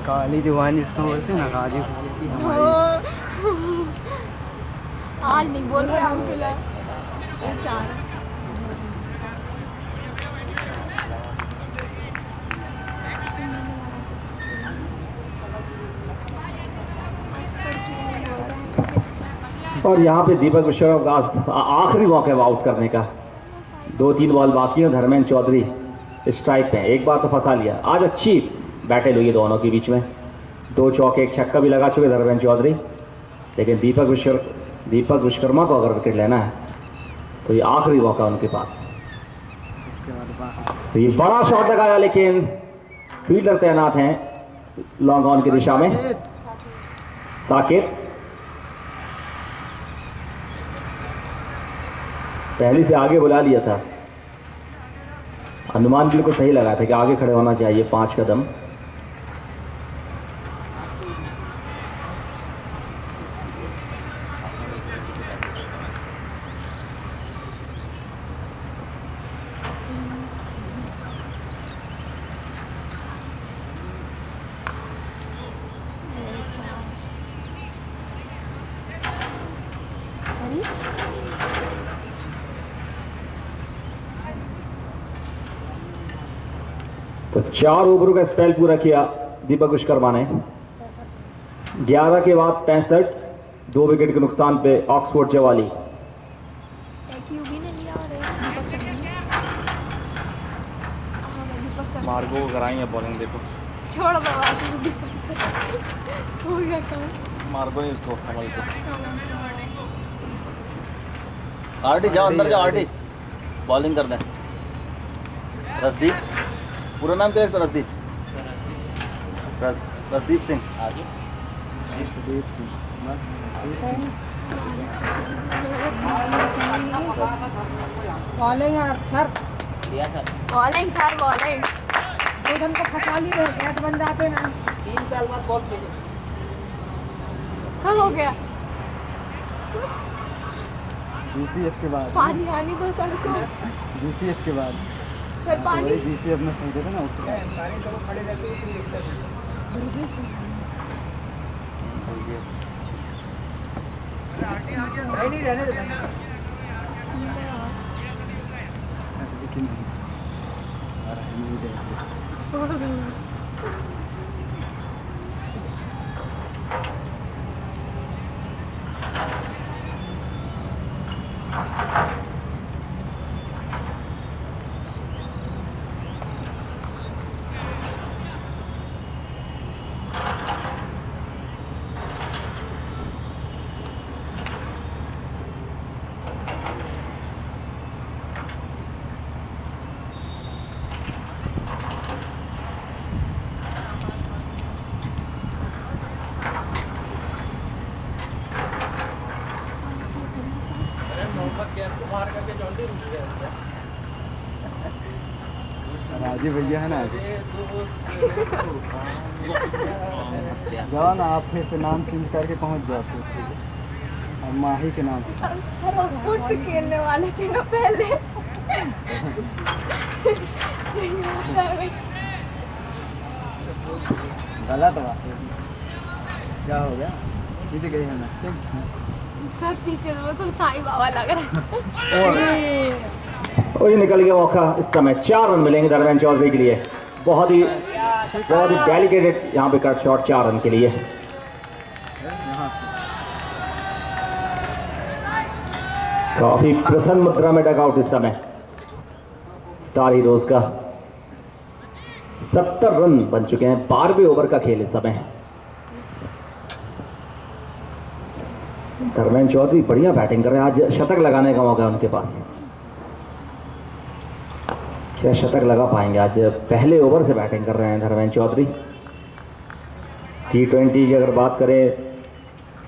काली दीवानी इसको बोलते ना, गाजी की हमारी। आज नहीं बोल रहे हम फिलहाल चार। और यहाँ पे दीपक विश्वकर्मा का आखिरी मौका है आउट करने का। 2-3 बॉल बाकी है। धर्मेंद्र चौधरी स्ट्राइक पे, एक बार तो फंसा लिया। आज अच्छी बैटल हुई है दोनों के बीच में, 2 चौके 1 छक्का भी लगा चुके धर्मेंद्र चौधरी। लेकिन दीपक विश्वकर्मा को अगर विकेट लेना है तो ये आखिरी मौका उनके पास। तो ये बड़ा शॉट लगाया, लेकिन फील्डर तैनात हैं लॉन्ग ऑन की दिशा में। साकिब पहले से आगे बुला लिया था, अनुमान बिल्कुल सही लगा था कि आगे खड़े होना चाहिए 5 कदम। तो 4 ओवरों का स्पेल पूरा किया दीपक विश्वकर्मा ने। 11 के बाद 65, 2 विकेट के नुकसान पे ऑक्सफोर्ड जवाली। मार्गो को कराएंगे बॉलिंग, देखो छोड़ दो हो गया काम। मार्गो ने इसको कमल को। आरटी जाओ, अंदर जाओ आरटी, बॉलिंग कर दें। रसदीप, पूरा नाम क्या है तो रसदीप सिंह। आगे Rasdeep Singh. Bowling sir, bowling sir bowling. उधर को फंसा ली रहे, कैच बन जाते ना। 3 साल बाद बॉल खेले। क्या हो गया? जीसीएफ के बाद, पानी आनी दो सर को। जीसीएफ के बाद फिर पानी जीसीएफ में खेलते थे ना उसके नहीं रहने दे। छोड़ दो। राजीव भैया है ना, जाओ ना आप, फिर से नाम चेंज करके पहुंच जाओ फिर से, अब माही के नाम से। सर ऑक्सफोर्ड से खेलने वाले थे ना पहले। गलत बात है, क्या हो गया? पीछे गई है ना सर, पीछे तो बिल्कुल साईं बाबा लग रहा है। और ये निकल गया मौका। इस समय 4 रन मिलेंगे धर्मेंद्र चौधरी के लिए। बहुत ही डेलिकेटेड यहाँ पे कट शॉट 4 रन के लिए। यहाँ से काफी प्रसन्न मुद्रा में डगआउट इस समय स्टार हीरोज का। 70 रन बन चुके हैं, 12वें ओवर का खेल इस समय। धर्मेंद्र चौधरी बढ़िया बैटिंग कर रहे हैं, आज शतक लगाने का मौका है उनके पास। क्या शतक लगा पाएंगे? आज पहले ओवर से बैटिंग कर रहे हैं धर्मेंद्र चौधरी। T20 की अगर बात करें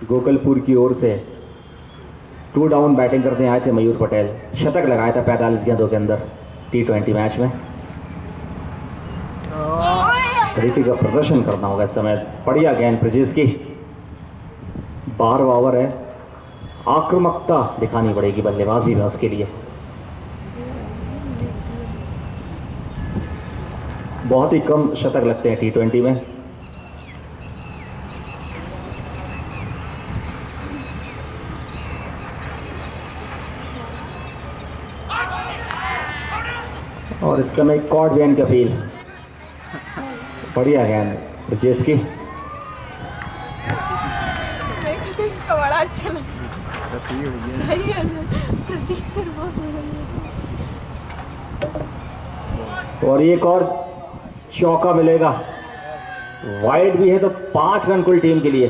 गोकलपुर की ओर से 2 डाउन बैटिंग करते आए थे मयूर पटेल, शतक लगाया था 45 गेंदों के अंदर T20 मैच में। तरीके का प्रदर्शन करना होगा इस समय। बढ़िया गेंद ब्रिजेश की। 12वां ओवर है, आक्रामकता दिखानी पड़ेगी बल्लेबाजी में उसके लिए। बहुत ही कम शतक लगते हैं T20 में। और इस समय कॉर्ड बैन की अपील। बढ़िया गेंद ब्रजेश की। मेरे को तो इनका बड़ा अच्छा लगा। सही है प्रतीक शर्मा हो रही है। और एक और चौका मिलेगा, वाइड भी है तो 5 रन कुल टीम के लिए।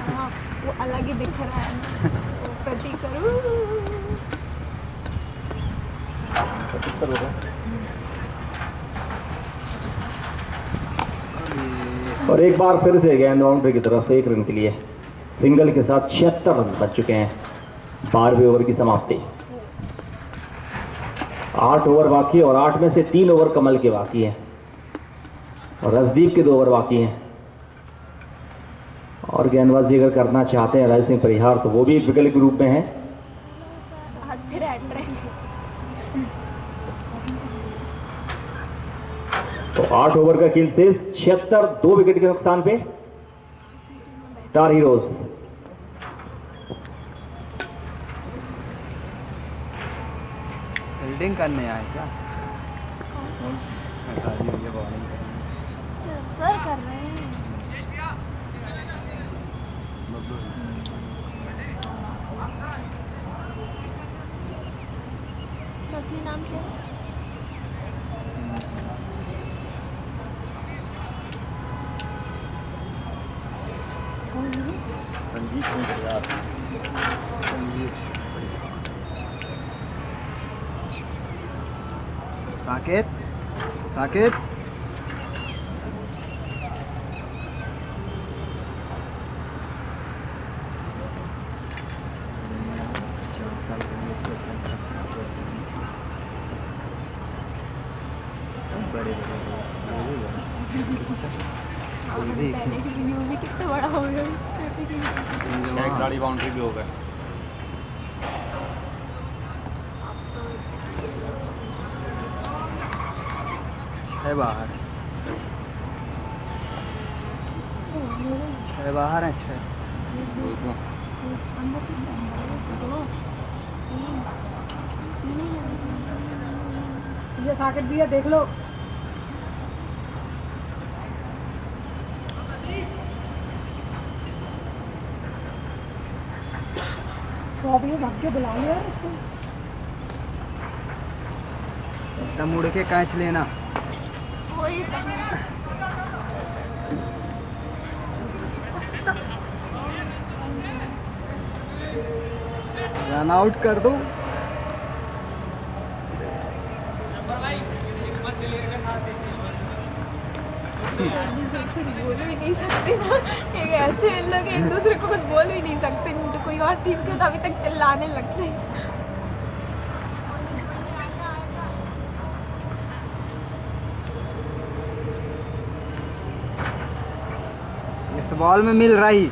हाँ, वो अलग ही दिख रहा है वो प्रतीक सर। और एक बार फिर से गेंद बाउंड्री की तरफ 1 रन के लिए। सिंगल के साथ 76 रन बच चुके हैं। 12वें ओवर की समाप्ति। 8 ओवर बाकी और 8 में से 3 ओवर कमल के बाकी हैं और रसदीप के 2 ओवर बाकी हैं। और गेंदबाजी अगर करना चाहते हैं राज सिंह परिहार तो वो भी एक विकल्प के रूप में है। आज फिर एट्रैक्ट। तो 8 ओवर का खेल शेष 76, 2 विकेट के नुकसान पे स्टार हीरोज। फील्डिंग करने आए क्या? गाड़ी भैया बॉलिंग सर कर रहे हैं। असली नाम क्या है? संजीव सिंह यार। संजीव साकेत साकेत 4 साल के लिए तो बड़े व्यू भी कितना बड़ा हो गया। छोटी सी खिलाड़ी बाउंड्री भी हो गए। छह बाहर हैं 6। अंदर कितना है? 2 3 ही है। ये साकेत भी है, देख लो। तो अभी भाग के बुला लिया उसको। एकदम उड़ के कैच लेना। वही तो। रन आउट कर दो। कुछ बोल भी नहीं सकते ना। एक ऐसे लोग एक दूसरे को कुछ बोल भी नहीं सकते। नहीं तो कोई और टीम के तो अभी तक चिल्लाने लगते हैं। इस बॉल में मिल रही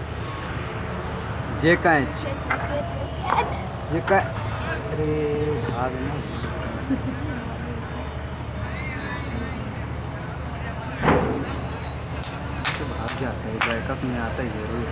जे कैच ये कैच। अरे भाग ना। तो भाग जाता है, बैकअप में आता ही जरूर।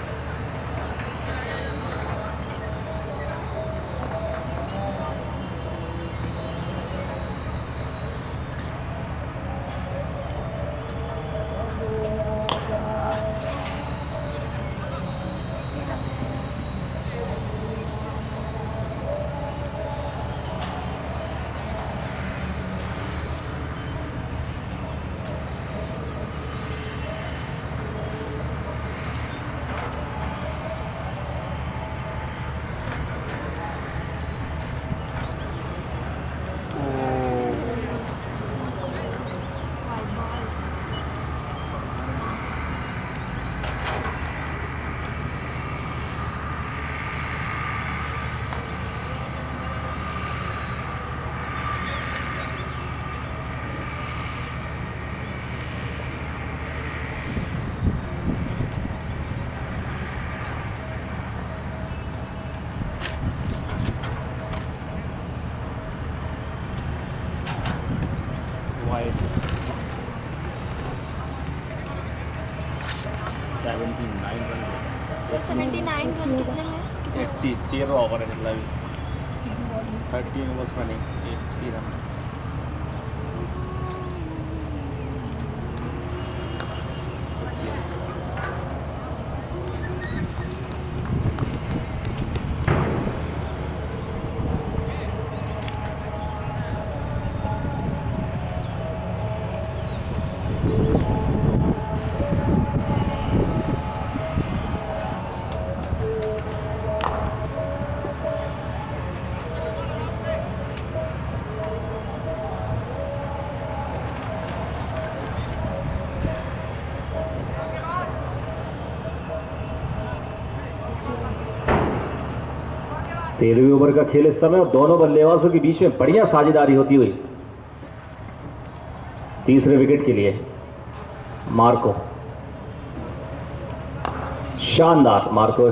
79 रन। सर 79 रन कितने में? 80 13 ओवर है मतलब 13 ओवर्स रनिंग 80 रन। तेरहवीं ओवर का खेल इस समय और दोनों बल्लेबाजों के बीच में बढ़िया साझेदारी होती हुई तीसरे विकेट के लिए मार्को, शानदार मार्को,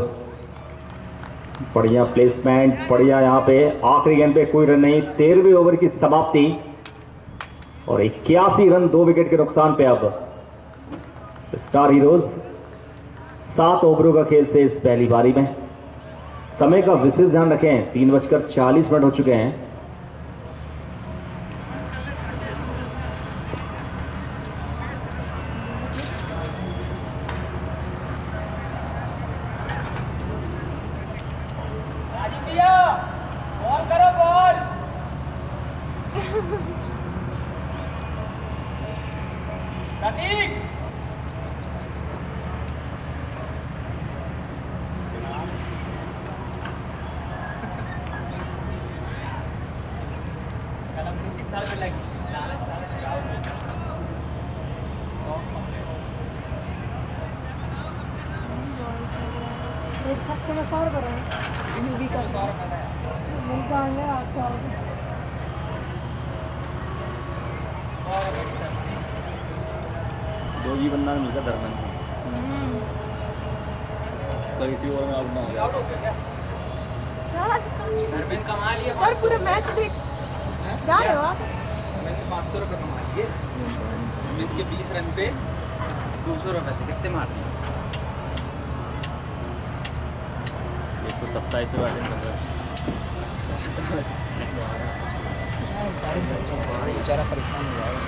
बढ़िया प्लेसमेंट, बढ़िया यहां पे आखिरी गेंद पे कोई रन नहीं। 13वें ओवर की समाप्ति और 81 रन 2 विकेट के नुकसान पे अब स्टार हीरोज 7 ओवरों का खेल से इस पहली पारी में। समय का विशेष ध्यान रखें, 3:40 हो चुके हैं। एक हफ्ते में 100 रुपये रहे मूवी का मिलता है आपको। दो ही बंदा मिलता दरमियान तो इसी ओवर में आउट ना हो जाए। सर पूरा मैच देख जा रहे हो आप? मैंने 500 रुपये कमा लिए। अमित के 20 रन पे 200 रुपये थे। कितने मारते 127 से बैटिंग कर रहा है। बेचारा परेशान हो जाएगा।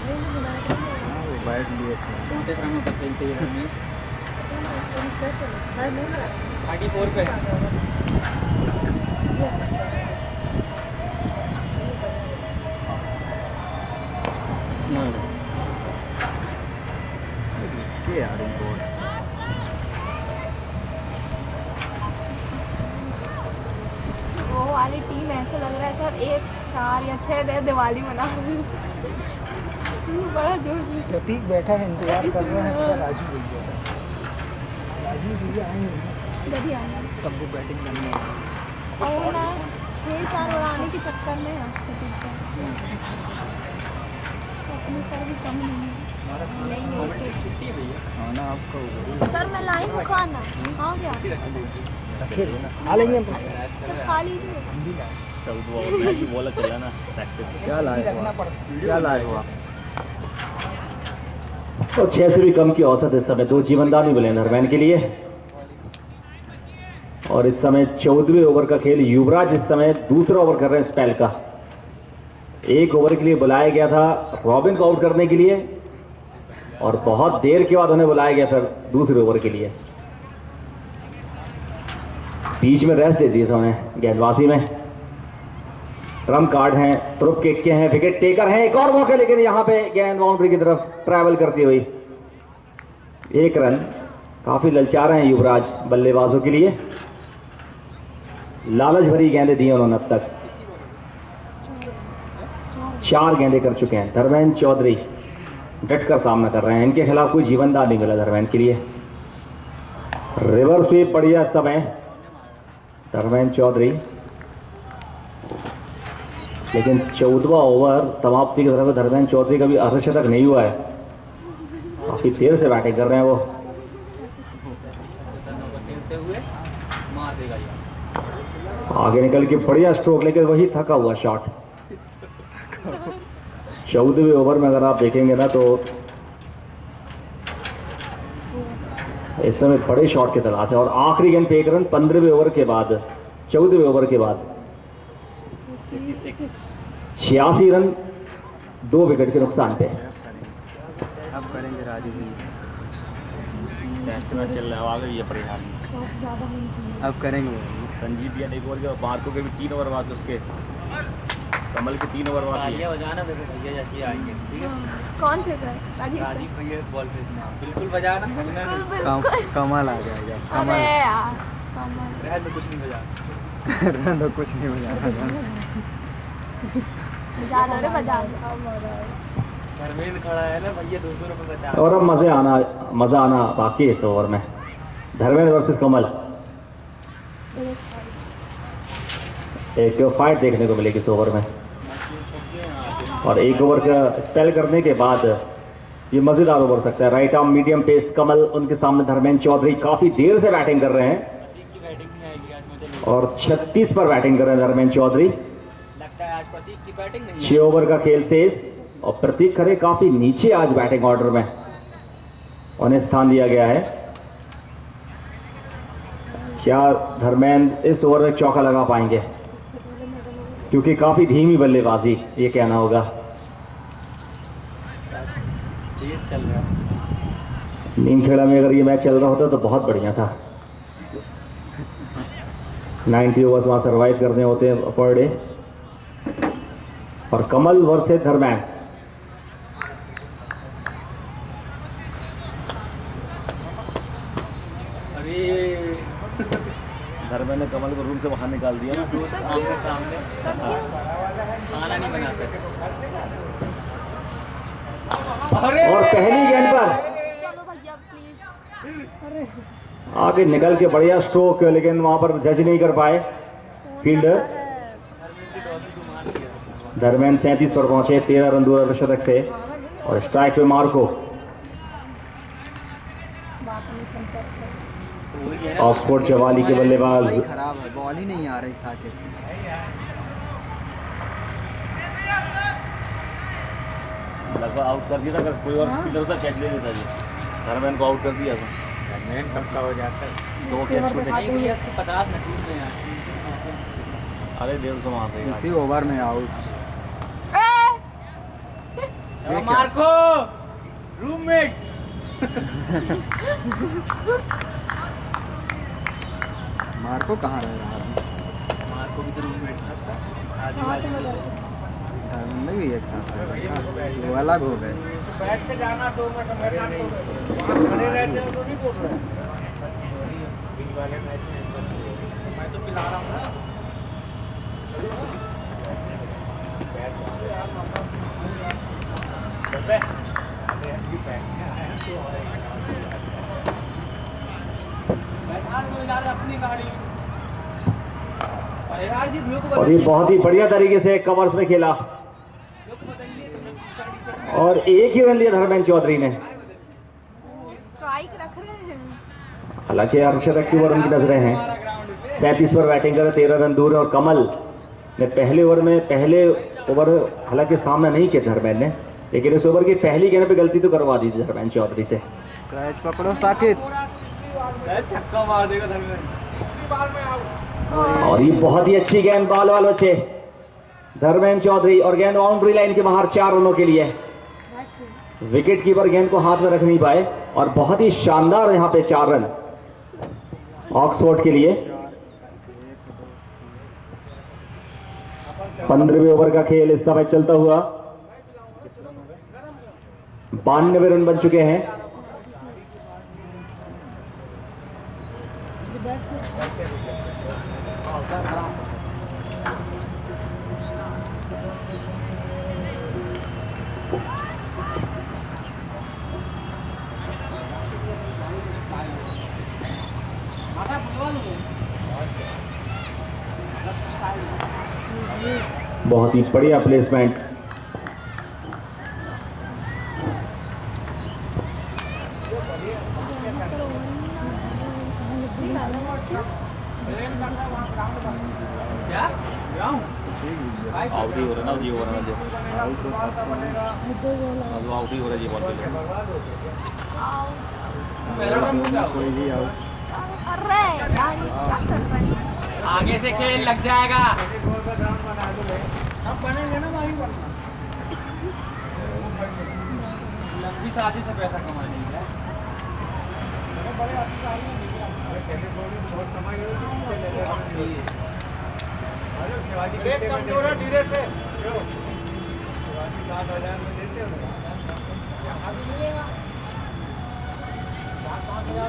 हाँ, वो बैट लिए थे। छोटे समय पर खेलते हुए हमें 34 पे क्या यार बोर्ड वो वाली टीम ऐसा लग रहा है सर 1 4 या 6 गए दिवाली मना रही है। बड़ा जोश है। प्रतीक बैठा है, इंतजार कर रहा है अपना राजू भैया। राजू भैया आएंगे इधर ही आना तब वो बैटिंग करने आएंगे। और वो ना 6-4 उड़ाने के चक्कर में आज प्रतीक सर अपने सर भी कम नहीं है। लेंगे छुट्टी भैया। खाना आपका होगा सर मैं लाइन हूँ खाना हाँ क्या रखे खा लेंगे हम। सर खा लीजिए। तब तो ओवर में ही बॉलर चला ना प्रैक्टिस। क्या लाए हो आप? क्या लाए हो आप? और 6 से भी कम की औसत इस समय 2 जीवनदान भी मिले नरमैन के लिए। और इस समय 14वें ओवर का खेल। युवराज इस समय दूसरा ओवर कर रहे हैं स्पेल का। 1 ओवर के लिए बुलाया गया था रॉबिन को आउट करने के लिए और बहुत देर के बाद उन्हें बुलाया गया फिर दूसरे ओवर के लिए। बीच में रेस्ट दे दिया था उन्हें गेंदबाजी में। ट्रम्प कार्ड हैं, तुरुप के हैं, विकेट टेकर हैं, एक और मौका लेकिन यहां पे गेंद बाउंड्री की तरफ ट्रैवल करती हुई 1 रन। काफी ललचा रहे हैं युवराज बल्लेबाजों के लिए। लालच भरी गेंदें दी उन्होंने अब तक। 4 गेंदें कर चुके हैं। धर्मेंद्र चौधरी डटकर सामना कर रहे हैं। इनके खिलाफ कोई जीवनदान नहीं मिला धर्मेंद्र के लिए। रिवर्स स्वीप बढ़िया समय धर्मेंद्र चौधरी, लेकिन 14वां ओवर समाप्ति की तरफ धर्मेंद्र चौधरी का भी अर्धशतक नहीं हुआ है। काफी देर से बैटिंग कर रहे हैं वो। खेलते हुए मार देगा ये। आगे निकल के बढ़िया स्ट्रोक लेकर वही थका हुआ शॉट। 14वें ओवर में अगर आप देखेंगे ना तो इस समय बड़े शॉट की तलाश है और आखिरी गेंद पे 1 रन 15वें ओवर के बाद, 14वें ओवर के बाद 86 रन 2 विकेट के नुकसान पे। अब करेंगे राजू भाई, टेस्ट मैच चल रहा है, आगे ये परेशानी। शॉट ज़्यादा होनी चाहिए। अब करेंगे संजीव भी एक ओवर के मार्को के भी 3 ओवर बाद उसके, कमल के 3 ओवर बाद तालियां बजाना देखो भैया जैसे आएंगे, ठीक है? कौन से सर? राजीव सर? राजीव भैया बॉल पे बिल्कुल बजाना, बिल्कुल बिल्कुल। कमल आ जाएगा। अरे यार कमल। रहने दो, कुछ नहीं बजाना। रहने दो, कुछ नहीं बजा रहा। बजा लो रे बजा लो। धर्मेंद्र खड़ा है ना भैया, 200 रुपये बचा। और अब मज़ा आना बाकी है इस ओवर में। धर्मेंद्र वर्सेस कमल, एक फाइट देखने को मिलेगी इस ओवर में। और 1 ओवर का स्पेल करने के बाद ये मज़ेदार ओवर सकता है। राइट आर्म मीडियम पेस कमल, उनके सामने धर्मेंद्र चौधरी काफ़ी देर से बैटिंग कर रहे हैं की बैटिंग नहीं आएगी आज, मुझे और 36 पर बैटिंग कर रहे हैं धर्मेंद्र चौधरी। लगता है आज प्रतीक की बैटिंग नहीं 6 ओवर का खेल शेष और प्रतीक खरे काफ़ी नीचे आज बैटिंग ऑर्डर में उन्हें स्थान दिया गया है। क्या धर्मेंद्र इस ओवर में चौका लगा पाएंगे? क्योंकि काफ़ी धीमी बल्लेबाजी ये कहना होगा। तेज चल रहा है। नीमखेड़ा में अगर ये मैच चल रहा होता तो बहुत बढ़िया था। 90 ओवर्स वहाँ सर्वाइव करने होते हैं पर डे। और कमल वर्सेस धर्मेंद्र, अरे धर्मेंद्र ने कमल को रूम से बाहर निकाल दिया ना। सर आमने क्यों? सामने सर क्यों? खाना नहीं बनाते। और पहली गेंद पर चलो भैया प्लीज। आगे निकल के बढ़िया स्ट्रोक, लेकिन वहां पर जज नहीं कर पाए फील्डर। धर्मेंद्र 37 पर पहुंचे 13 रन दूर शतक से और स्ट्राइक पे मार्को। ऑक्सफोर्ड चवाली के बल्लेबाज खराब है, बॉल ही नहीं आ रही साकिब। लगभग आउट कर दिया था, अगर कोई और फील्डर होता कैच ले लेता जी। धर्मेंद्र को आउट कर दिया था। धर्मेंद्र कब का हो जाता है। 2 कैच छूटे। नहीं भैया इसको 50 नसीब में यार। अरे 150 वहाँ पे इसी ओवर में आउट। Marco roommates. मार्को कहाँ रह रहा है? मार्को भी तो रूममेट था उसका। धर्मेंद्र भी एक साथ रह रहा है, वो अलग हो गए। बैठ के जाना 2 मिनट में खड़े रहते हैं तो नहीं बोल रहे। मैं तो पिला रहा हूँ ना। अपनी गाड़ी। और ये बहुत ही बढ़िया तरीके से कवर्स में खेला और एक ही रन लिया धर्मेंद्र चौधरी ने। स्ट्राइक रख रहे हैं। हालांकि अर्धशतक की ओवर उनकी नजरें हैं। 37 पर बैटिंग कर 13 रन दूर है और कमल ने पहले ओवर हालांकि सामना नहीं किया धर्मेंद्र ने, लेकिन इस ओवर की पहली गेंद पे गलती तो करवा दी थी धर्मेंद्र चौधरी से। कैच पकड़ो साकिब। छक्का मार देगा धर्मेंद्र। और ये बहुत ही अच्छी गेंद बॉल वाल बचे धर्मेंद्र चौधरी और गेंद बाउंड्री लाइन के बाहर 4 रनों के लिए। विकेट कीपर गेंद को हाथ में रख नहीं पाए और बहुत ही शानदार यहाँ पे 4 रन ऑक्सफोर्ड के लिए। 15वें ओवर का खेल इस समय चलता हुआ 92 रन बन चुके हैं। बहुत ही बढ़िया प्लेसमेंट। क्या आउट ही हो रहा ना जी, हो रहा ना जी, अब आउट ही हो रहा जी बॉल पे। कोई भी आउट। कर रहे हैं यार, ये क्या कर रहे हैं? आगे से खेल लग जाएगा। लंबी शादी से पैसा कमाने है।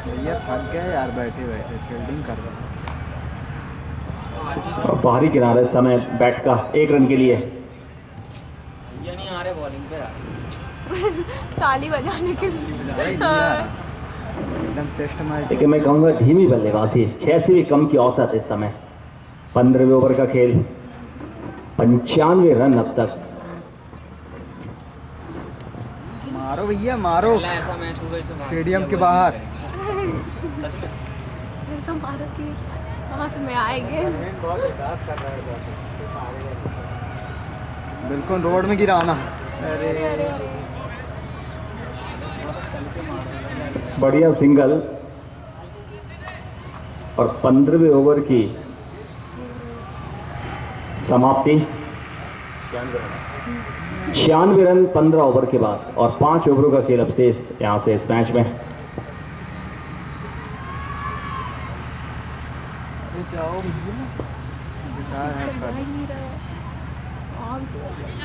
भैया थक गए यार बैठे बैठे, फील्डिंग कर रहे हैं। और बाहरी किनारे समय बैट का 1 रन के लिए। ये नहीं आ रहे बॉलिंग पे यार। ताली बजाने के लिए। एकदम टेस्ट मैच। लेकिन मैं कहूँगा धीमी बल्लेबाजी, 6 से भी कम की औसत इस समय। 15वें ओवर का खेल, 95 रन अब तक। मारो भैया मारो, पहला ऐसा मैच हुआ इसे स्टेडियम के बाहर। सच में। ऐसा मारो कि हाथ में आएंगे। बिल्कुल रोड में गिराना। अरे अरे अरे, बढ़िया सिंगल। और 15वें ओवर की समाप्ति। 96 रन 15 ओवर के बाद, और 5 ओवरों का खेल अब शेष यहाँ से इस मैच में। जाओ सब जा ही नहीं रहा है। आउट हो गया।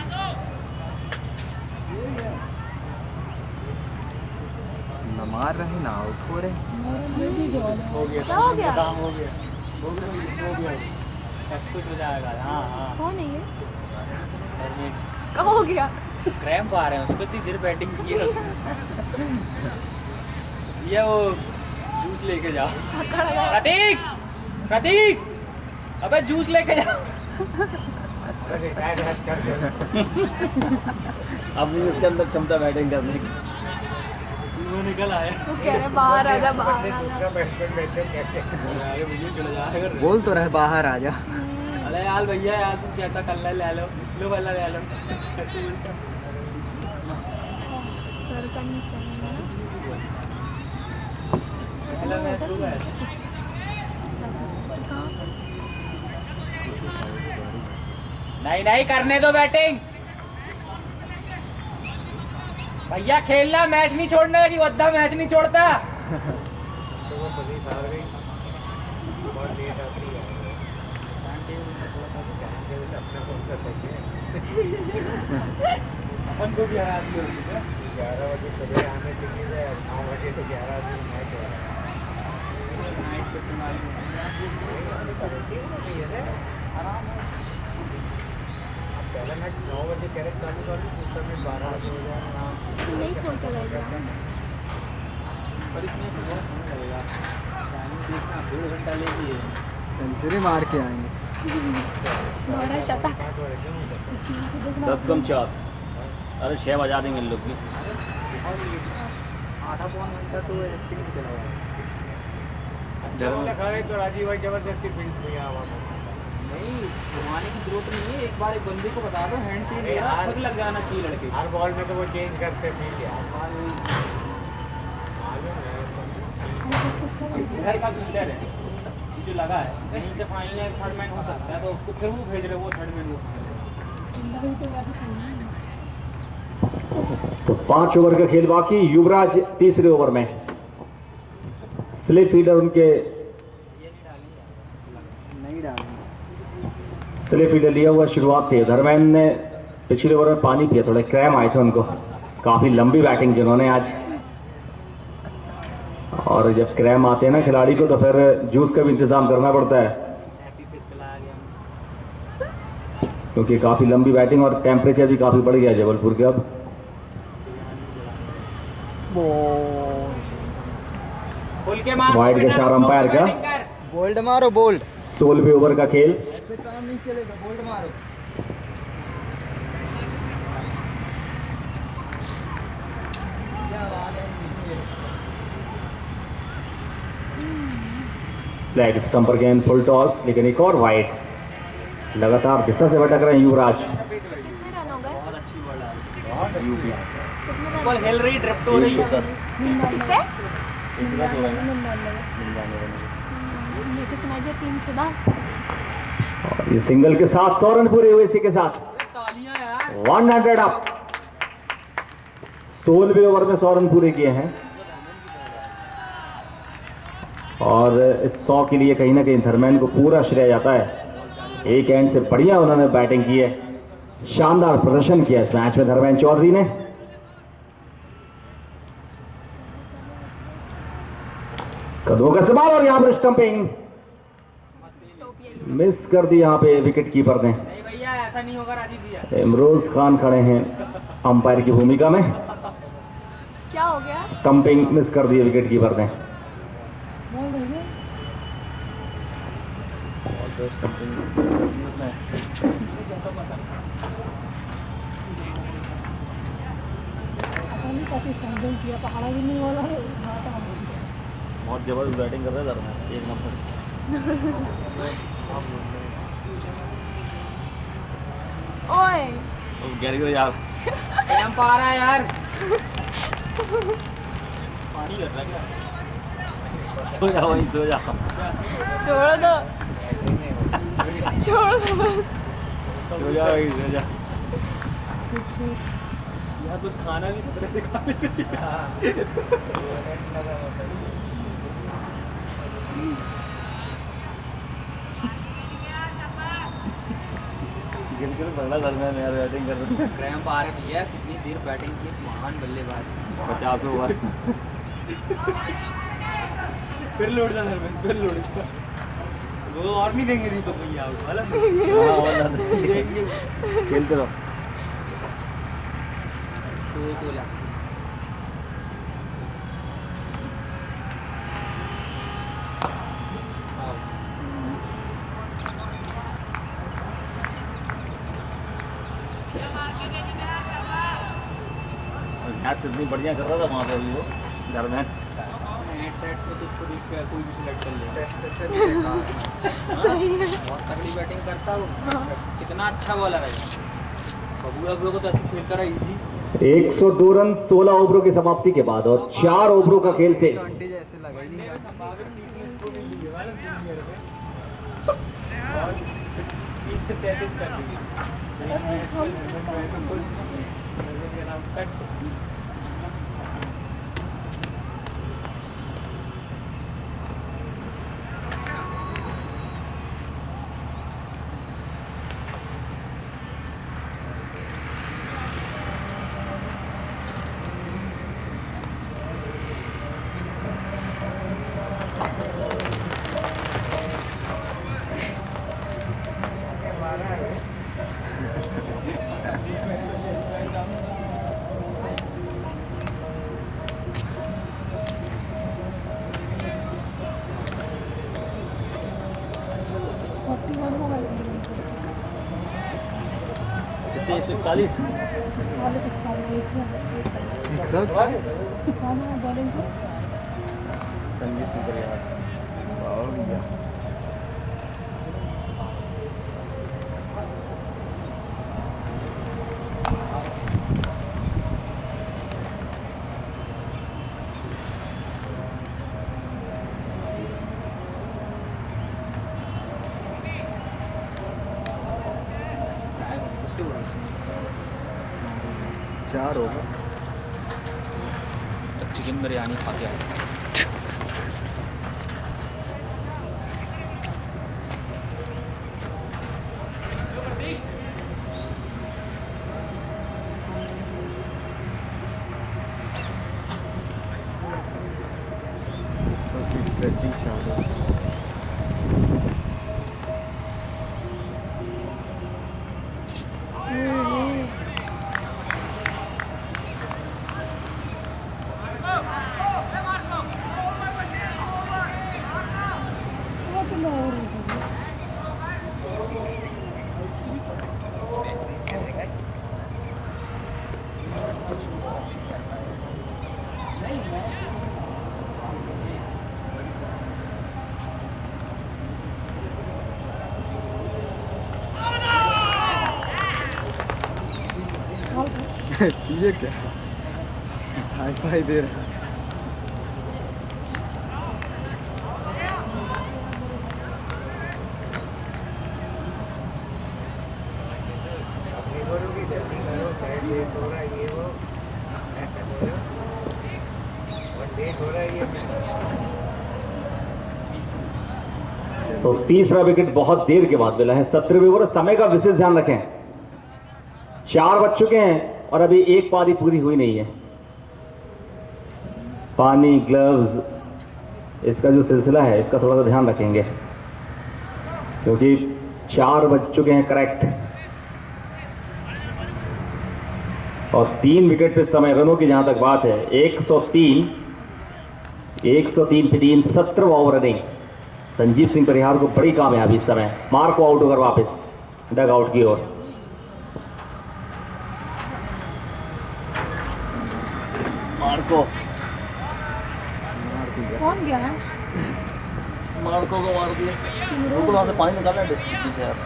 न मार रहे ना आउट हो रहे। क्या हो गया? सब कुछ हो जाएगा। हाँ हाँ। कौन है ये? क्या हो गया? क्रैम्प आ रहे हैं उसको, इतनी देर बैटिंग की है। ये वो जूस लेके जाओ। पकड़ गया। प्रतीक, प्रतीक, अबे जूस लेके जाओ। अब नहीं उसके अंदर क्षमता बैटिंग करने की। वो निकल आया। वो कह रहे बाहर आ जा, बाहर आ जा। अरे मुझे चले जाएगा। बोल तो रहे बाहर आ जा। अरे यार भैया यार, तुम कहता कल ले लो, लो वाला ले लो। सर का नीचे है ना? पहला मैच हुआ है। कहाँ पर? नहीं नहीं, करने दो बैटिंग भैया। खेलना, मैच नहीं छोड़ना कि वद्दा मैच नहीं छोड़ता। अपन को भी हरा दिया 11 बजे सवेरे आने चाहिए, 9 बजे तो 11 बजे मैच हो रहा है। पहला मैच 9 बजे कैरेट चालू कर लूँ, दूसरा मैच 12 बजे हो जाए। नहीं छोड़ के गए थे। पर इसमें तो बहुत समय लगेगा। टाइमिंग देखना 2 घंटा लेगी। सेंचुरी मार के आएंगे। दोहरा शतक। 10 कम 4। अरे 6 बजा देंगे इन लोग भी। आधा पौन घंटा तो एक्टिंग में चला गया। खड़े तो राजीव भाई जबरदस्ती फील्ड में आवा। नहीं, घुमाने की जरूरत नहीं है। एक बार एक बंदे को बता दो हैंड चेंज अरे यार, खुद लग जाना चाहिए लड़के को। हर बॉल में तो वो चेंज करते फील्ड यार। इधर का फील्डर है ये जो लगा है, कहीं से फाइनल या थर्ड मैन हो सकता है, तो उसको फिर वो भेज रहे, वो थर्ड मैन वो फाइनल। तो 5 ओवर का खेल बाकी। युवराज तीसरे ओवर में। स्लिप फीडर उनके नहीं डालेंगे। स्लिप फीडर लिया हुआ शुरुआत से। धर्मेंद्र ने पिछले ओवर में पानी पिया, थोड़े क्रैम आए थे उनको। काफ़ी लंबी बैटिंग की उन्होंने आज। और जब क्रैम आते हैं ना खिलाड़ी को, तो फिर जूस का भी इंतज़ाम करना पड़ता है, क्योंकि काफ़ी लंबी बैटिंग और टेम्परेचर भी काफ़ी बढ़ गया है जबलपुर के अब। खुल के मार। वाइड का इशारा अंपायर का। बोल्ड मारो बोल्ड। 16वें ओवर का खेल। ऐसे काम नहीं चलेगा, बोल्ड मारो। फ्लैग स्टंपर गेंद, फुल टॉस, लेकिन एक और वाइड। लगातार दिशा से भटक रहे हैं युवराज। कितने रन हो गए? बहुत अच्छी बॉल डाली। कितने रन? बॉल हिल रही, ड्रिफ्ट हो रही है। 310 कितने? 99 मेरे को सुनाई दिया 310। और ये सिंगल के साथ 100 रन पूरे हुए इसी के साथ। तालियां यार। 100 अप। 16वें ओवर में 100 रन पूरे किए हैं और इस 100 के लिए कहीं ना कहीं धर्मेंद्र को पूरा श्रेय जाता है। एक एंड से बढ़िया उन्होंने बैटिंग की है, शानदार प्रदर्शन किया इस मैच में धर्मेंद्र चौधरी ने। कदमों का इस्तेमाल और यहां पर स्टंपिंग मिस कर दी यहां पे विकेट कीपर ने। नहीं भैया ऐसा नहीं होगा राजीव भैया। इमरोज खान खड़े हैं अंपायर की भूमिका में। क्या हो गया? स्टंपिंग मिस कर दी विकेट कीपर ने। बोल रही है पता नहीं कैसे स्टैंडिंग किया, पहाड़ा भी नहीं वाला है। बहुत जबरदस्त बैटिंग कर रहा है धर्मेंद्र, एक नंबर। ओए गैर यार कैंप आ रहा है यार। पानी कर रहा है क्या? सो जा वहीं सो जा। छोड़ दो, छोड़ दो बस। सो जा वहीं सो जा। यार कुछ खाना भी खतरे से खा ले। गिल बड़ा धर्मेंद्र यार बैटिंग कर रहा है। क्रैम्प आ रहे भैया, कितनी देर बैटिंग की, महान बल्लेबाज। 50 ओवर। फिर लौट जा धर्मेंद्र, फिर लौट जा। वो और नहीं देंगे दीपक भैया आपको, अलग देंगे। खेलते रहो। तो जा। नेट से इतनी बढ़िया कर रहा था वहाँ पे भी वो धर्मेंद्र। नेट सेट्स में तो उसको देख कर कोई भी सिलेक्ट कर लेगा। सही है। बहुत तगड़ी बैटिंग करता है वो। कितना अच्छा बॉलर है। बबुआ को तो ऐसे खेलता रहा इजी। 102 रन 16 ओवरों की समाप्ति के बाद और 4 ओवरों का खेल शेष। जैसे लगा ही नहीं। संभावित 30 को मिल गई वाला दुनिया में। 30 से 33 कर दी। कितने 141 बॉलिंग को संजीव सिंह यार। चार होगा। चिकन बिरयानी खा के आए। स्ट्रेचिंग चालू। ये क्या हाई फाई दे रहा है। तो तीसरा विकेट बहुत देर के बाद मिला है 17वें ओवर। समय का विशेष ध्यान रखें, 4 बज चुके हैं और अभी एक पारी पूरी हुई नहीं है। पानी, ग्लव्स, इसका जो सिलसिला है इसका थोड़ा सा ध्यान रखेंगे, क्योंकि 4 बज चुके हैं करेक्ट और 3 विकेट पे समय। रनों की जहां तक बात है 103 पे 3, 17वां ओवर रनिंग। संजीव सिंह परिहार को बड़ी कामयाबी इस समय। मार्क को आउट होकर वापस डग आउट की ओर। मार्को कौन गया है? मार्को को मार दिया। बिल्कुल वहां से पानी निकालना है पीछे यार।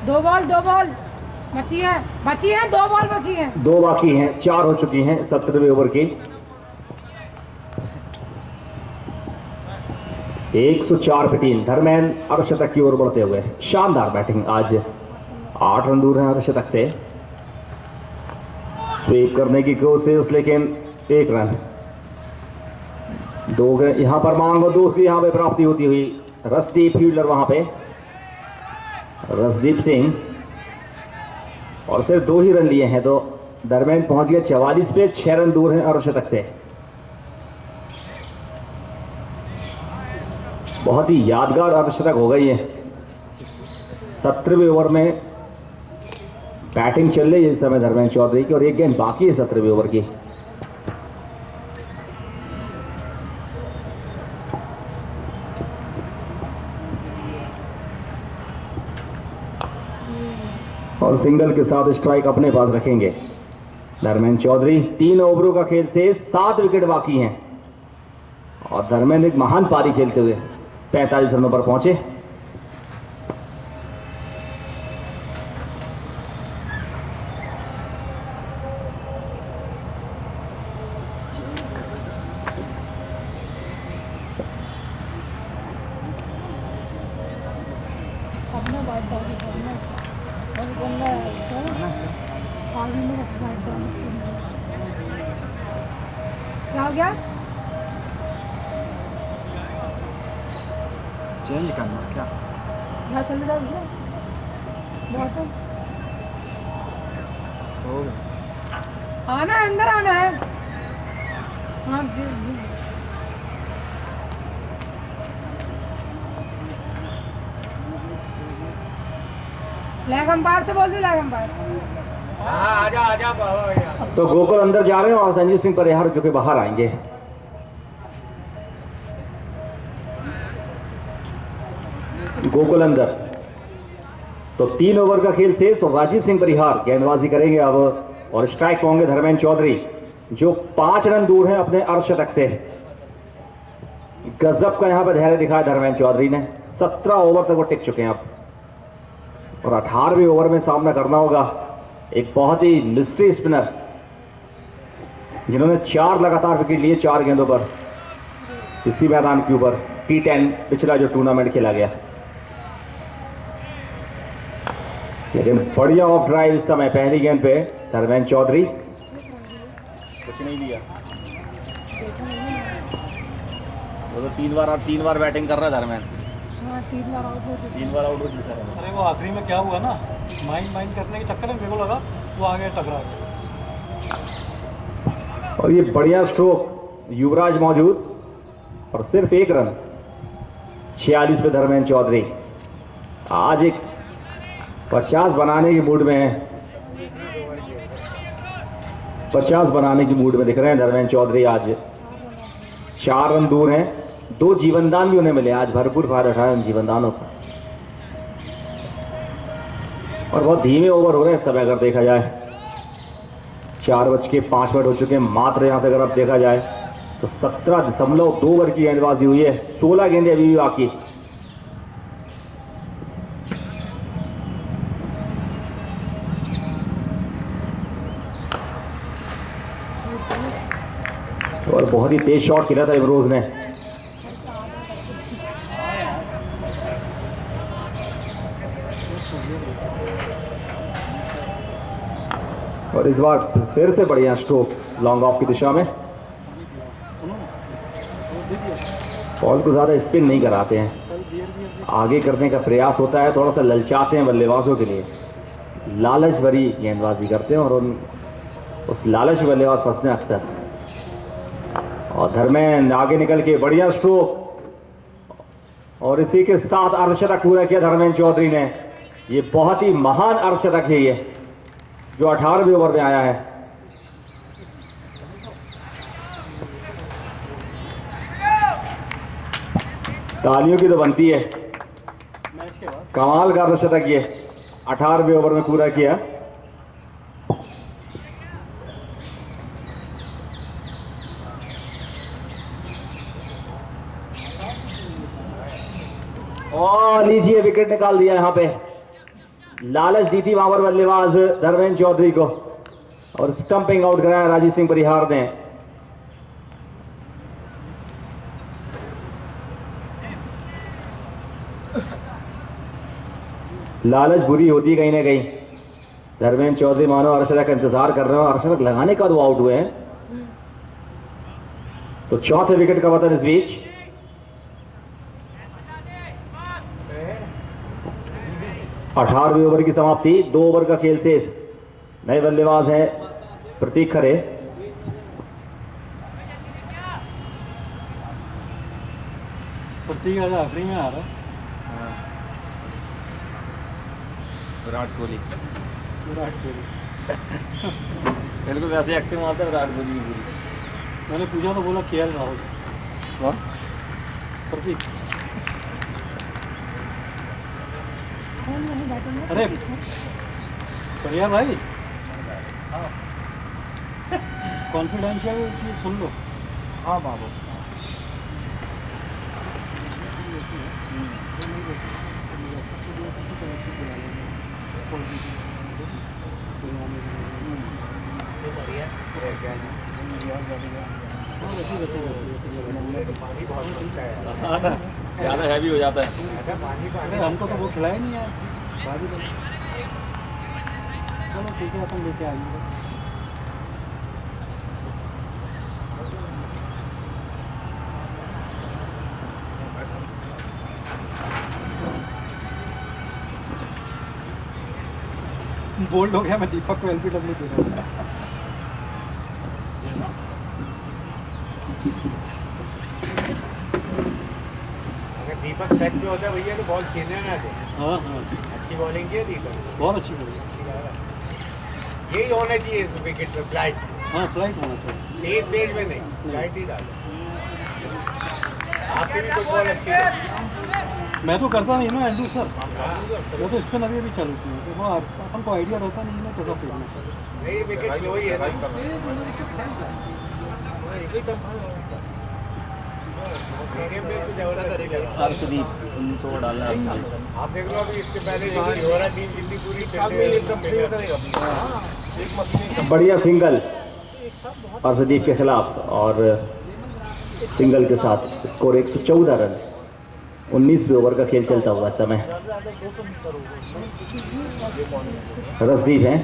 दो बॉल बची है 2 बॉल बची है। 2 बाकी हैं, 4 हो चुकी हैं 17वें ओवर की। 104 पे 3। धर्मेंद्र अर्धशतक की ओर बढ़ते हुए। शानदार बैटिंग आज। 8 रन दूर हैं अर्धशतक से। स्वीप करने की कोशिश, लेकिन 1 रन। 2 यहां पर मांग और 2 की यहां पे प्राप्ति होती हुई। रसदीप फील्डर वहां पे, रसदीप सिंह, और सिर्फ 2 ही रन लिए हैं तो धर्मेंद्र पहुंच गए 44 पे। 6 रन दूर हैं अर्धशतक से। बहुत ही यादगार अर्धशतक हो गई है। 17वें ओवर में बैटिंग चल रही है इस समय धर्मेंद्र चौधरी की और 1 गेंद बाकी है 17वें ओवर की। और सिंगल के साथ स्ट्राइक अपने पास रखेंगे धर्मेंद्र चौधरी। 3 ओवरों का खेल से 7 विकेट बाकी हैं और धर्मेंद्र एक महान पारी खेलते हुए 45 रनों पर पहुंचे। सबने बात डाली, सबने और बंदा आगे में बात डाली। क्या हो गया? चेंज करना क्या? यहाँ चल रहा है बहुत हो गया। आना है, अंदर आना है। हाँ जी जी। लेग अंपायर से बोल दी, लेग अंपायर। आजा बाबा। तो गोकुल अंदर जा रहे हैं और संजीव सिंह परिहार जो कि बाहर आएंगे। गोकुल अंदर। तो 3 ओवर का खेल शेष और राजीव सिंह परिहार गेंदबाजी करेंगे अब और स्ट्राइक होंगे धर्मेंद्र चौधरी जो 5 रन दूर हैं अपने अर्धशतक से। गजब का यहां पर धैर्य दिखाया धर्मेंद्र चौधरी ने। 17 ओवर तक वो टिक चुके हैं अब और 18वें ओवर में सामना करना होगा एक बहुत ही मिस्ट्री स्पिनर जिन्होंने 4 लगातार विकेट लिए 4 गेंदों पर इसी मैदान के ऊपर। T10 पिछला जो टूर्नामेंट खेला गया, लेकिन बढ़िया ऑफ ड्राइव इस समय पहली गेंद पे धर्मेंद्र चौधरी। कुछ नहीं लिया वो तो 3 बार बैटिंग कर रहा है धर्मेंद्र। हाँ 3 बार आउट हो चुके। 3 बार आउट हो चुका है। अरे वो आखिरी में क्या हुआ ना, माइंड करने के चक्कर में मेरे को लगा वो आगे टकरा गया। और ये बढ़िया स्ट्रोक, युवराज मौजूद और सिर्फ 1 रन। 46 पे धर्मेंद्र चौधरी आज एक 50 बनाने की मूड में है, 50 बनाने की मूड में दिख रहे हैं धर्मेंद्र चौधरी। आज 4 रन दूर हैं, 2 जीवनदान भी उन्हें मिले आज, भरपूर फायदा उठाया उन जीवनदानों का। और बहुत धीमे ओवर हो रहे हैं समय अगर देखा जाए। 4:05 हो चुके हैं मात्र। यहां से अगर अब देखा जाए तो 17.2 ओवर की गेंदबाजी हुई है, 16 गेंदें अभी भी बाकी। और बहुत ही तेज शॉट खेला था इमरोज ने। और इस बार फिर से बढ़िया स्ट्रोक लॉन्ग ऑफ की दिशा में। बॉल को ज्यादा स्पिन नहीं कराते हैं, आगे करने का प्रयास होता है, थोड़ा सा ललचाते हैं बल्लेबाजों के लिए, लालच भरी गेंदबाजी करते हैं और उस लालच बल्लेबाज फंसते हैं अक्सर। और धर्मेंद्र आगे निकल के बढ़िया स्ट्रोक और इसी के साथ अर्धशतक पूरा किया धर्मेंद्र चौधरी ने। ये बहुत ही महान अर्धशतक है ये, जो 18वें ओवर में आया है। तालियों की तो बनती है, मैच के बाद कमाल का अर्धशतक ये 18वें ओवर में पूरा किया। और लीजिए विकेट निकाल दिया यहां पे, लालच दी थी वहां पर बल्लेबाज धर्मेंद्र चौधरी को और स्टंपिंग आउट कराया राजीव सिंह परिहार ने। लालच बुरी होती है कहीं ना कहीं। धर्मेंद्र चौधरी मानो अर्शदक का इंतजार कर रहे हो, अर्शदक लगाने का वो आउट हुए हैं। तो चौथे विकेट का पतन इस बीच। अठारहवीं ओवर की समाप्ति, 2 ओवर का खेल शेष। नए बल्लेबाज है प्रतीक खरे। प्रतीक आज आखिरी में आ रहा है। विराट कोहली विराट कोहली बिल्कुल वैसे एक्टिव मारता है विराट कोहली पूरी। मैंने पूछा तो बोला KL राहुल। कौन? प्रतीक। अरे बढ़िया भाई, कॉन्फिडेंशियल चीज सुन लो। हाँ बाबू, ज़्यादा हैवी हो जाता है। अरे हमको तो वो खिलाया नहीं यार भाभी को। चलो ठीक है, अपन लेके आएंगे। बोल्ड हो गया, मैं दीपक को LBW दे रहा हूँ। दीपक टच पे होता है भैया तो बॉल छीनने ना दे। हाँ हाँ, अच्छी बॉलिंग की है दीपक, बहुत अच्छी बोली। यही होना चाहिए इस विकेट पे, फ्लाइट। हाँ फ्लाइट होना चाहिए। तेज में नहीं, फ्लाइट ही डालो। आपकी भी कुछ बॉल अच्छी है। मैं तो करता नहीं ना एंड्रू सर, मैं तो स्पिन अभी चालू की है, तो वो अपन को आइडिया रहता नहीं है कैसा फेंकना चाहिए। नहीं विकेट स्लो ही है ना। अर्शदीप 1900 डालना है। आप देख लो अभी इसके पहले जो हो रहा टीम जितनी पूरी बढ़िया सिंगल अर्शदीप के खिलाफ और सिंगल के साथ स्कोर 114 रन। 19वें ओवर का खेल चलता हुआ समय। रसदीप है,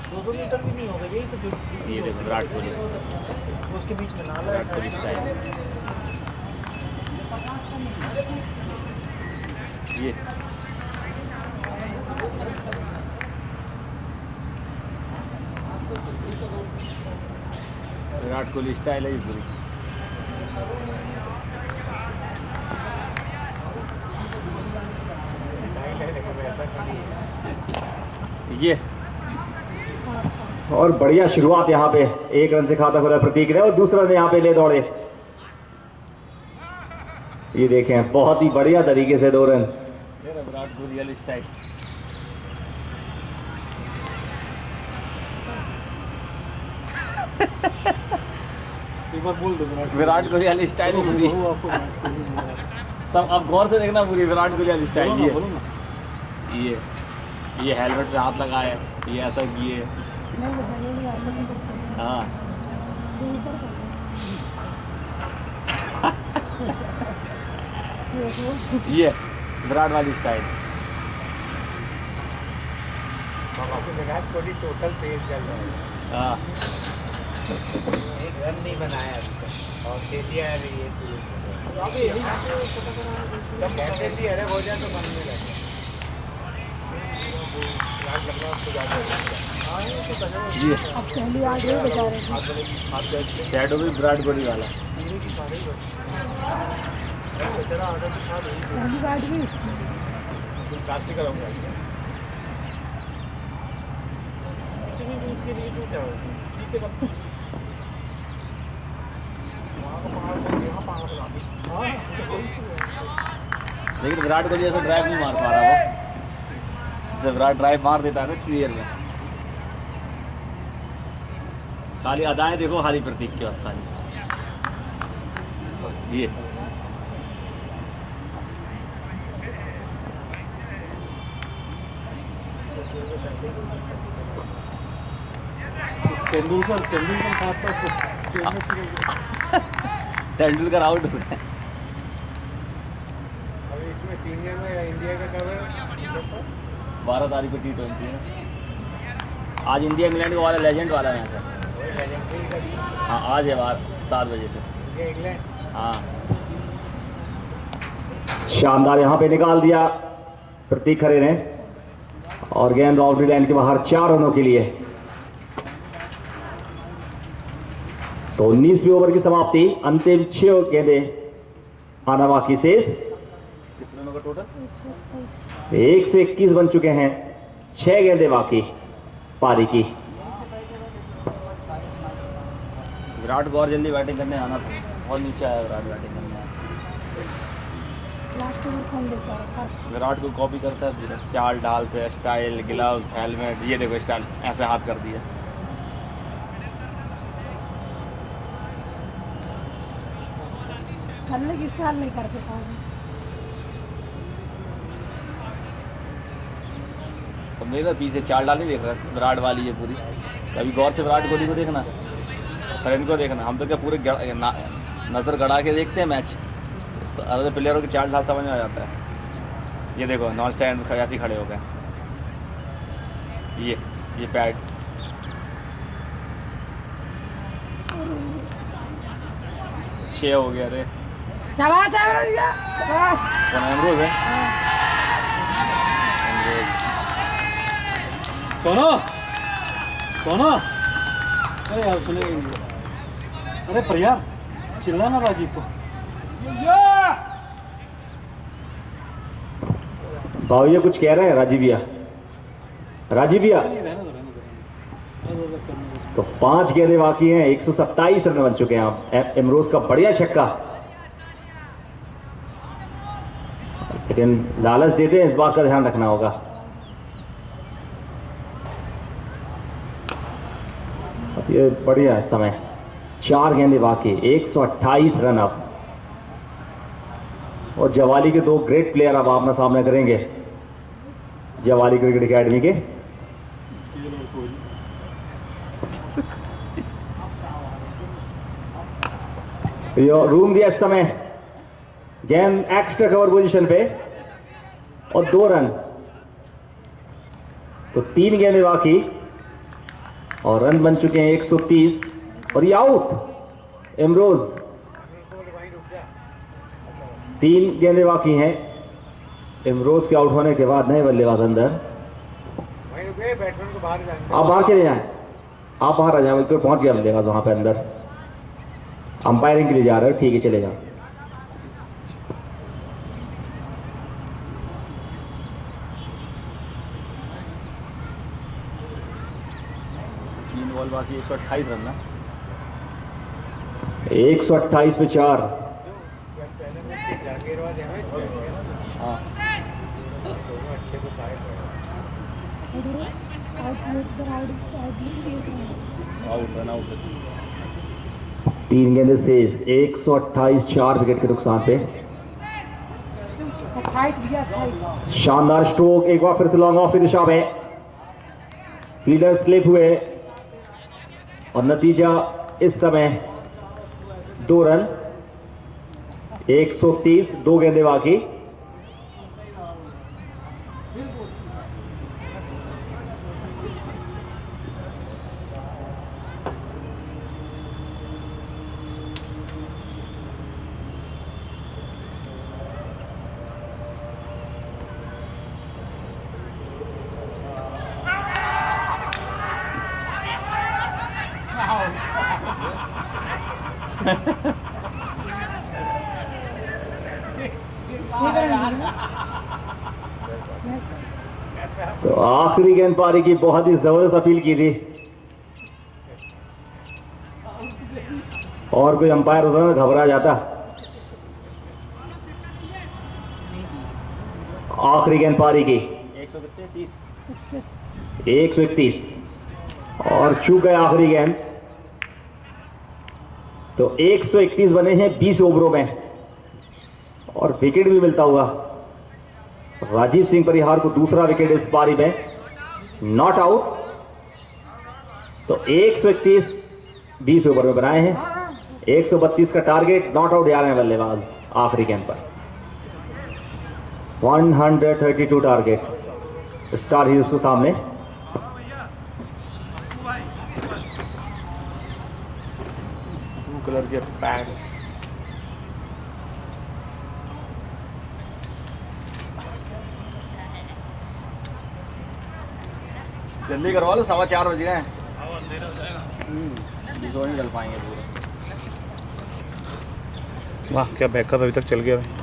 200 मीटर भी नहीं होगा यही तो जो ये देखो विराट कोहली, उसके बीच में नाला विराट कोहली स्टाइल। ये विराट कोहली स्टाइल है ये पूरी। ये और बढ़िया शुरुआत यहाँ पे, एक रन से खाता खोला प्रतीक ने और दूसरा रन यहाँ पे ले दौड़े। ये देखें बहुत ही बढ़िया तरीके से 2 रन। विराट कोहली स्टाइल। एक बार बोल दो विराट कोहली वाली स्टाइल पूरी। सब अब गौर से देखना पूरी विराट कोहली वाली स्टाइल। बोलो ना। ये हेलमेट पे हाथ लगाए, ये ऐसा किए। नहीं वो हेलो नहीं ऐसा नहीं करते हाँ ये ऊपर करते देखो ये विराट वाली style. Virat Kohli total fail चल रहा है, हाँ एक रन नहीं बनाया अभी तक। ऑस्ट्रेलिया है ये जब कैसे भी अलग हो जाए तो बनने लगे। जी अब पहली आ गई बेचारे की शैडो भी विराट कोहली वाला। पहली बार भी इसकी लेकिन विराट कोहली ऐसा ड्राइव नहीं मार पा रहा वो, जैसे विराट ड्राइव मार देता है ना क्लियर में। खाली अदाएं देखो खाली प्रतीक के पास खाली। जी तेंदुलकर साथ था तेंदुलकर आउट हुए। अभी इसमें सीनियर में इंडिया का कब है? 12 तारीख को T20 है। आज इंडिया इंग्लैंड का वाला लेजेंड वाला मैच है। वही लेजेंडरी का दिन। हाँ आज है 7 बजे से। इंडिया इंग्लैंड हाँ शानदार यहाँ पे निकाल दिया प्रतीक खरे ने और गेंद बाउंड्री लाइन के बाहर 4 रनों के लिए। तो 19वीं ओवर की समाप्ति, अंतिम 6 गेंदें आना बाकी शेष। कितने रनों का टोटल? 121 बन चुके हैं, 6 गेंदें बाकी पारी की। विराट को और जल्दी बैटिंग करने आना था, बहुत नीचे आया विराट बैटिंग करने। लास्ट ओवर कौन लेके आ रहा सर विराट को कॉपी करता है पूरा, चाल ढाल से, स्टाइल, ग्लव्स, हेलमेट। ये देखो स्टाइल ऐसे हाथ कर दिया। चलने की स्टाइल नहीं करते पाओगे तो मेरा पीछे चाल डाल नहीं देख रहा, विराट वाली है पूरी। कभी गौर से विराट कोहली को देखना, फिर इनको देखना। हम तो क्या पूरे नज़र गड़ा के देखते हैं मैच, अदर प्लेयरों की चाल ढाल समझ में आ जाता है। ये देखो नॉन स्टैंड ऐसे ही खड़े हो गए। ये पैड 6 हो गया। अरे शाबाश शाबाश कौन है? अमरोज है। अमरोज सोनो सोनो अरे यार सुनेंगे नहीं। अरे पर यार चिल्लाना राजीव को। भाविया कुछ कह रहे हैं राजीविया। राजीविया नहीं रहने दो तो 5 गेंदें बाकी हैं, 127 रन बन चुके हैं। आप इमरोज का बढ़िया छक्का, लेकिन लालच देते हैं, इस बात का ध्यान रखना होगा। अब ये बढ़िया समय, 4 गेंदें बाकी, 128 रन अब। और जवाली के 2 ग्रेट प्लेयर अब आपने सामने करेंगे, जवाली क्रिकेट एकेडमी के। रूम दिया इस समय, गेंद एक्स्ट्रा कवर पोजीशन पे और 2 रन। तो 3 गेंदें बाकी और रन बन चुके हैं 130 और ये आउट इमरोज। 3 गेंदें बाकी हैं। इमरोज के आउट होने के बाद नए बल्लेबाज अंदर। वहीं रुके, बैट्समैन को बाहर जाने आप बाहर चले जाएं। आप बाहर आ जाओ, बिल्कुल पहुंच गया बल्लेबाज वहां पे अंदर, अंपायरिंग के लिए जा रहे हो, ठीक है चलेगा। तीन बॉल बाकी, 128 रन ना। 128 पे 4। पहले मैच के जागीरवाद है मैच हाँ दोनों अच्छे को पाए इधर आउट आउट रन आउट। 3 गेंदें शेष, 128, 4 विकेट के नुकसान पे। 28 भैया 28। शानदार स्ट्रोक, एक बार फिर से लॉन्ग ऑफ की दिशा में, फील्डर स्लिप हुए और नतीजा इस समय 2 रन, 130, 2 गेंदें बाकी। तो आखिरी गेंद पारी की बहुत ही जबरदस्त अपील की थी, और कोई अंपायर होता ना घबरा जाता। आखिरी गेंद पारी की 131 और चूक गए आखिरी गेंद। तो 131 बने हैं 20 ओवरों में, और विकेट भी मिलता हुआ राजीव सिंह परिहार को दूसरा विकेट इस पारी में, नॉट आउट। तो 131 20 ओवर में बनाए हैं, 132 का टारगेट, नॉट आउट जा रहे हैं बल्लेबाज आखिरी गेंद पर। 132 टारगेट स्टार हीरोज के सामने। ब्लू कलर के पैंट्स। जल्दी करवा लो, 4:15 बज गए हैं। नहीं चल पाएंगे पूरा। वाह क्या बैकअप अभी तक चल गया भाई।